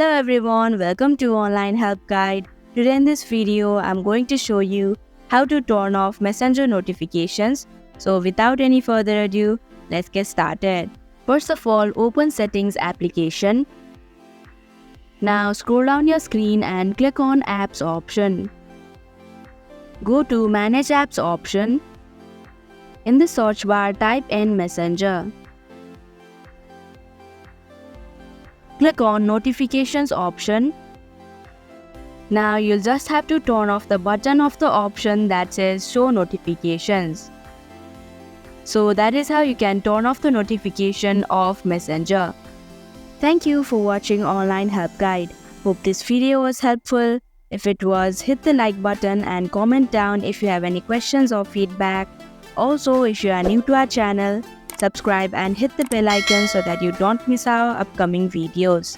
Hello everyone, welcome to Online Help Guide. Today in this video, I'm going to show you how to turn off Messenger notifications. So without any further ado, let's get started. First of all, open Settings application. Now scroll down your screen and click on Apps option. Go to Manage Apps option. In the search bar, type in Messenger. Click on Notifications option. Now you'll just have to turn off the button of the option that says Show Notifications. So that is how you can turn off the notification of Messenger. Thank you for watching Online Help Guide. Hope this video was helpful. If it was, hit the like button and comment down if you have any questions or feedback. Also, if you are new to our channel, subscribe and hit the bell icon so that you don't miss our upcoming videos.